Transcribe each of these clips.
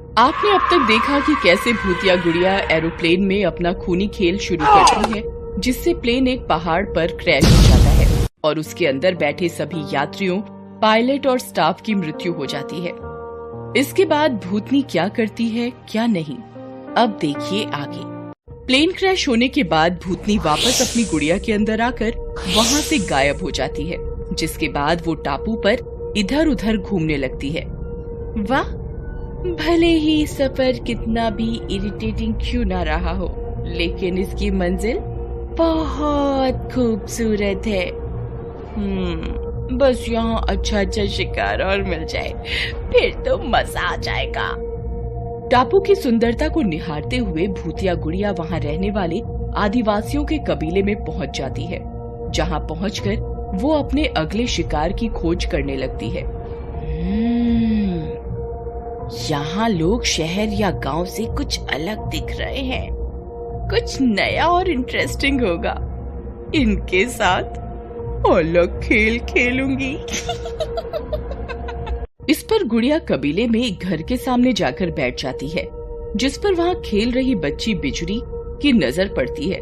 आपने अब तक देखा कि कैसे भूतिया गुड़िया एरोप्लेन में अपना खूनी खेल शुरू करती है, जिससे प्लेन एक पहाड़ पर क्रैश हो जाता है और उसके अंदर बैठे सभी यात्रियों, पायलट और स्टाफ की मृत्यु हो जाती है। इसके बाद भूतनी क्या करती है क्या नहीं, अब देखिए आगे। प्लेन क्रैश होने के बाद भूतनी वापस अपनी गुड़िया के अंदर आकर वहाँ से गायब हो जाती है, जिसके बाद वो टापू पर इधर उधर घूमने लगती है। वाह, भले ही सफर कितना भी इरिटेटिंग क्यों ना रहा हो, लेकिन इसकी मंजिल बहुत खूबसूरत है। बस यहाँ अच्छा अच्छा शिकार और मिल जाए, फिर तो मजा आ जाएगा। टापू की सुंदरता को निहारते हुए भूतिया गुड़िया वहाँ रहने वाले आदिवासियों के कबीले में पहुँच जाती है, जहाँ पहुँचकर वो अपने अगले शिकार की खोज करने लगती है। यहाँ लोग शहर या गांव से कुछ अलग दिख रहे हैं, कुछ नया और इंटरेस्टिंग होगा। इनके साथ अलग खेल खेलूंगी। इस पर गुड़िया कबीले में एक घर के सामने जाकर बैठ जाती है, जिस पर वहाँ खेल रही बच्ची बिजुरी की नजर पड़ती है।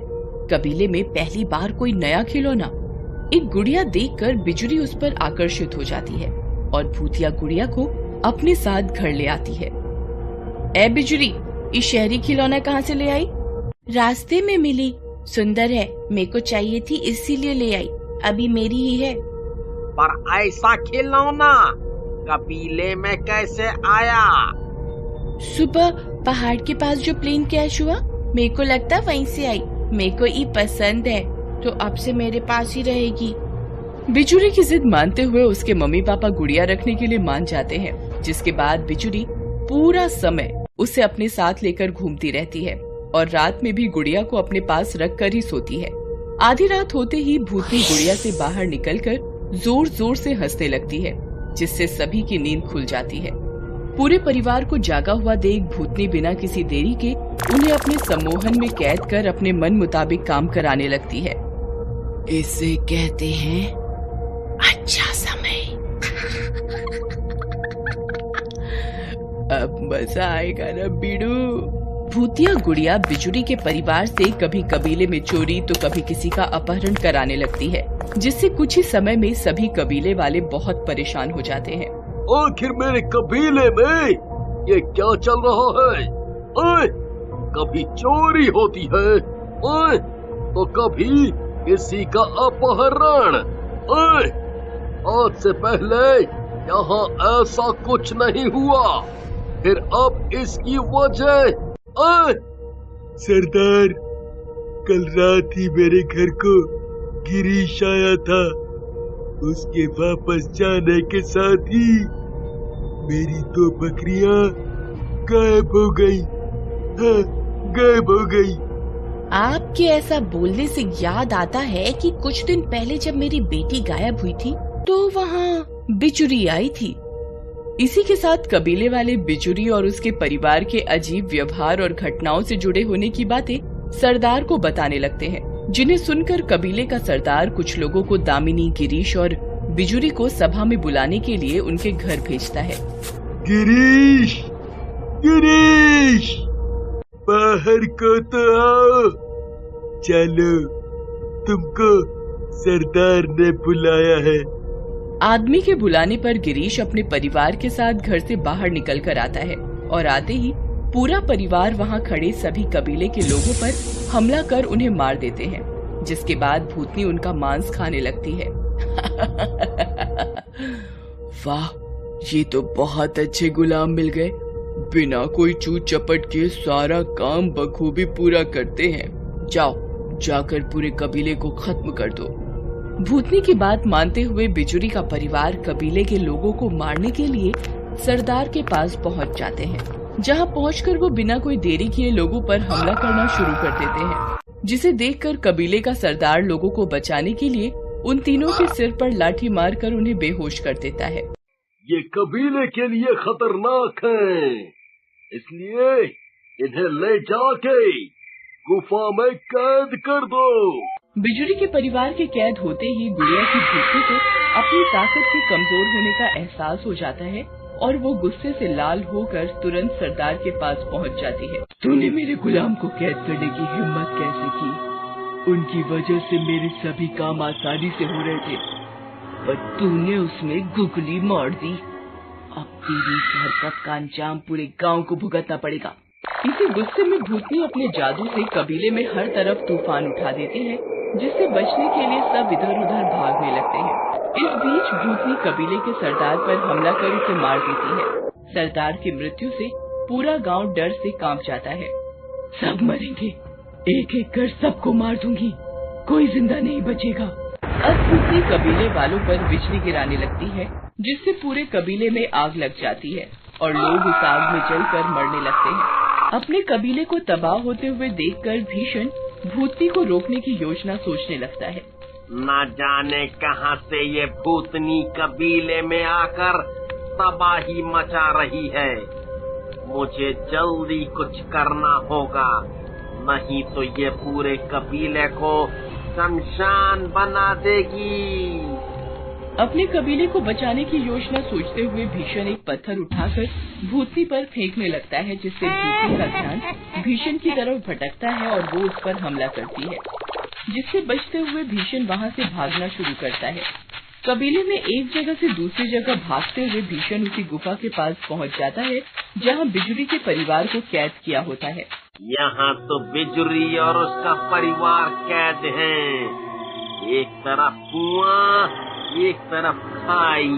कबीले में पहली बार कोई नया खिलौना एक गुड़िया देखकर बिजुरी उस पर आकर्षित हो जाती है और भूतिया गुड़िया को अपने साथ घर ले आती है। ए बिजुरी, ये शहरी खिलौना कहाँ से ले आई? रास्ते में मिली, सुंदर है, मेरे को चाहिए थी इसीलिए ले आई, अभी मेरी ही है। पर ऐसा खिलौना कबीले में कैसे आया? सुबह पहाड़ के पास जो प्लेन क्रैश हुआ, मेरे को लगता वहीं से आई। मेरे को ये पसंद है तो अब से मेरे पास ही रहेगी। बिजुरी की जिद मानते हुए उसके मम्मी पापा गुड़िया रखने के लिए मान जाते हैं, जिसके बाद बिजुरी पूरा समय उसे अपने साथ लेकर घूमती रहती है और रात में भी गुड़िया को अपने पास रख कर ही सोती है। आधी रात होते ही भूतनी गुड़िया से बाहर निकलकर जोर जोर से हंसने लगती है, जिससे सभी की नींद खुल जाती है। पूरे परिवार को जागा हुआ देख भूतनी बिना किसी देरी के उन्हें अपने सम्मोहन में कैद कर अपने मन मुताबिक काम कराने लगती है। इसे कहते हैं अच्छा समय। अब मजा आएगा ना बीड़ू। भूतिया गुड़िया बिजुरी के परिवार से कभी कबीले में चोरी तो कभी किसी का अपहरण कराने लगती है, जिससे कुछ ही समय में सभी कबीले वाले बहुत परेशान हो जाते हैं। आखिर मेरे कबीले में ये क्या चल रहा है? ओए, कभी चोरी होती है, ओए, तो कभी किसी का अपहरण। ओए, आज से पहले यहाँ ऐसा कुछ नहीं हुआ, फिर अब इसकी वजह। सरदार, कल रात ही मेरे घर को गिरीश आया था, उसके वापस जाने के साथ ही मेरी 2 बकरियां गायब हो गई। हाँ, गायब हो गई। आपके ऐसा बोलने से याद आता है कि कुछ दिन पहले जब मेरी बेटी गायब हुई थी तो वहाँ बिजुरी आई थी। इसी के साथ कबीले वाले बिजुरी और उसके परिवार के अजीब व्यवहार और घटनाओं से जुड़े होने की बातें सरदार को बताने लगते हैं, जिन्हें सुनकर कबीले का सरदार कुछ लोगों को दामिनी, गिरीश और बिजुरी को सभा में बुलाने के लिए उनके घर भेजता है। गिरीश, गिरीश, बाहर को तो आओ। चलो, तुमको सरदार ने बुलाया है। आदमी के बुलाने पर गिरीश अपने परिवार के साथ घर से बाहर निकल कर आता है और आते ही पूरा परिवार वहाँ खड़े सभी कबीले के लोगों पर हमला कर उन्हें मार देते हैं, जिसके बाद भूतनी उनका मांस खाने लगती है। वाह, ये तो बहुत अच्छे गुलाम मिल गए, बिना कोई चूत चपट के सारा काम बखूबी पूरा करते हैं। जाओ, जाकर पूरे कबीले को खत्म कर दो। भूतनी की बात मानते हुए बिजुरी का परिवार कबीले के लोगों को मारने के लिए सरदार के पास पहुंच जाते हैं, जहां पहुंचकर वो बिना कोई देरी किए लोगों पर हमला करना शुरू कर देते हैं, जिसे देखकर कबीले का सरदार लोगों को बचाने के लिए उन तीनों के सिर पर लाठी मारकर उन्हें बेहोश कर देता है। ये कबीले के लिए खतरनाक है, इसलिए इन्हें ले जाके गुफा में कैद कर दो। बिजुरी के परिवार के कैद होते ही गुड़िया की भूतनी को अपनी ताकत के कमजोर होने का एहसास हो जाता है और वो गुस्से से लाल होकर तुरंत सरदार के पास पहुंच जाती है। तूने मेरे गुलाम को कैद करने की हिम्मत कैसे की? उनकी वजह से मेरे सभी काम आसानी से हो रहे थे, पर तूने उसमें गुगली मार दी। अब तेरी इस हरकत का अंजाम पूरे गांव को भुगतना पड़ेगा। इसी गुस्से में भूतनी अपने जादू से कबीले में हर तरफ तूफान उठा देती है, जिससे बचने के लिए सब इधर उधर भागने लगते हैं। इस बीच भूतनी कबीले के सरदार पर हमला कर उसे मार देती है। सरदार की मृत्यु से पूरा गांव डर से कांप जाता है। सब मरेंगे, एक एक कर सबको मार दूंगी, कोई जिंदा नहीं बचेगा। अब भूतनी कबीले वालों पर बिजली गिराने लगती है, जिससे पूरे कबीले में आग लग जाती है और लोग इस आग में जलकर मरने लगते हैं। अपने कबीले को तबाह होते हुए देखकर भीषण भूतनी को रोकने की योजना सोचने लगता है। न जाने कहां से ये भूतनी कबीले में आकर तबाही मचा रही है। मुझे जल्दी कुछ करना होगा, नहीं तो ये पूरे कबीले को शमशान बना देगी। अपने कबीले को बचाने की योजना सोचते हुए भीषण एक पत्थर उठाकर भूतनी पर फेंकने लगता है, जिससे भूतनी का ध्यान भीषण की तरफ भटकता है और वो उस पर हमला करती है, जिससे बचते हुए भीषण वहां से भागना शुरू करता है। कबीले में एक जगह से दूसरी जगह भागते हुए भीषण उसी गुफा के पास पहुंच जाता है, जहां बिजुरी के परिवार को कैद किया होता है। यहाँ तो बिजुरी और उसका परिवार कैद हैं। एक तरफ कुआं, एक तरफ खाई,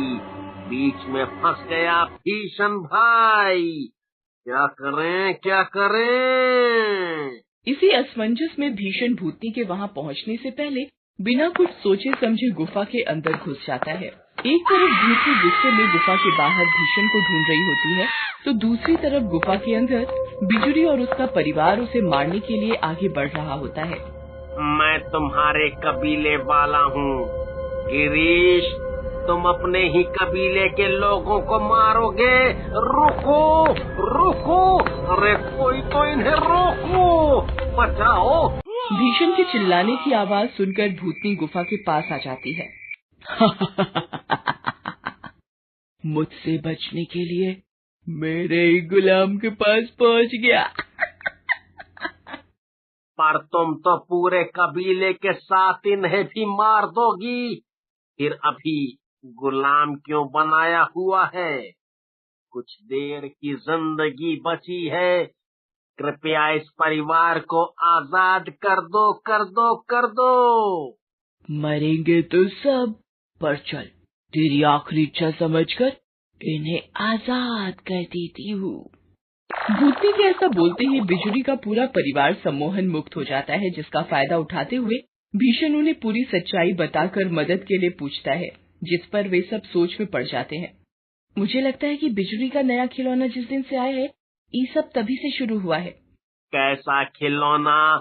बीच में फंस गया भीषण भाई। क्या करें, क्या करें? इसी असमंजस में भीषण भूतनी के वहां पहुंचने से पहले बिना कुछ सोचे समझे गुफा के अंदर घुस जाता है। एक तरफ भूतनी गुस्से में गुफा के बाहर भीषण को ढूंढ रही होती है, तो दूसरी तरफ गुफा के अंदर बिजुरी और उसका परिवार उसे मारने के लिए आगे बढ़ रहा होता है। मैं तुम्हारे कबीले वाला हूँ गिरीश, तुम अपने ही कबीले के लोगों को मारोगे। रुको रुको, अरे कोई तो इन्हें रोको, बचाओ। भीषण के चिल्लाने की आवाज सुनकर भूतनी गुफा के पास आ जाती है। मुझसे बचने के लिए मेरे ही गुलाम के पास पहुंच गया। पर तुम तो पूरे कबीले के साथ इन्हें भी मार दोगी, फिर अभी गुलाम क्यों बनाया हुआ है? कुछ देर की जिंदगी बची है, कृपया इस परिवार को आजाद कर दो, कर दो, कर दो। मरेंगे तो सब, पर चल तेरी आखिरी इच्छा समझकर इन्हें आजाद कर देती हूँ। भूतनी के ऐसा बोलते ही बिजुरी का पूरा परिवार सम्मोहन मुक्त हो जाता है, जिसका फायदा उठाते हुए भीषण उन्हें पूरी सच्चाई बताकर मदद के लिए पूछता है, जिस पर वे सब सोच में पड़ जाते हैं। मुझे लगता है कि बिजुरी का नया खिलौना जिस दिन से आया है, ये सब तभी से शुरू हुआ है। कैसा खिलौना?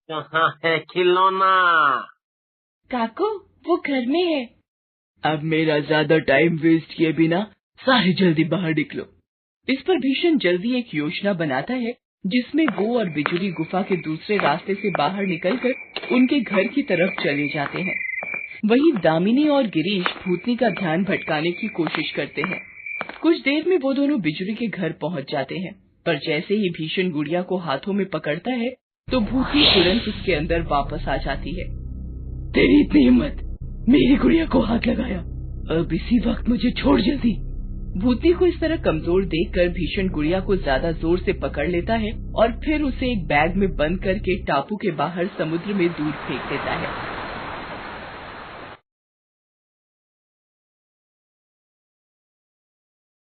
कहाँ है खिलौना? काको, वो घर में है। अब मेरा ज्यादा टाइम वेस्ट किए बिना सारे जल्दी बाहर निकलो। इस पर भीषण जल्दी एक योजना बनाता है, जिसमें वो और बिजुरी गुफा के दूसरे रास्ते से बाहर निकलकर उनके घर की तरफ चले जाते हैं। वहीं दामिनी और गिरीश भूतनी का ध्यान भटकाने की कोशिश करते हैं। कुछ देर में वो दोनों बिजुरी के घर पहुंच जाते हैं, पर जैसे ही भीषण गुड़िया को हाथों में पकड़ता है, तो भूतनी तुरंत उसके अंदर वापस आ जाती है। तेरी इतनी हिम्मत, मेरी गुड़िया को हाथ लगाया, अब इसी वक्त मुझे छोड़ जल्दी। भूतनी को इस तरह कमजोर देखकर भीषण गुड़िया को ज्यादा जोर से पकड़ लेता है और फिर उसे एक बैग में बंद करके टापू के बाहर समुद्र में दूर फेंक देता है।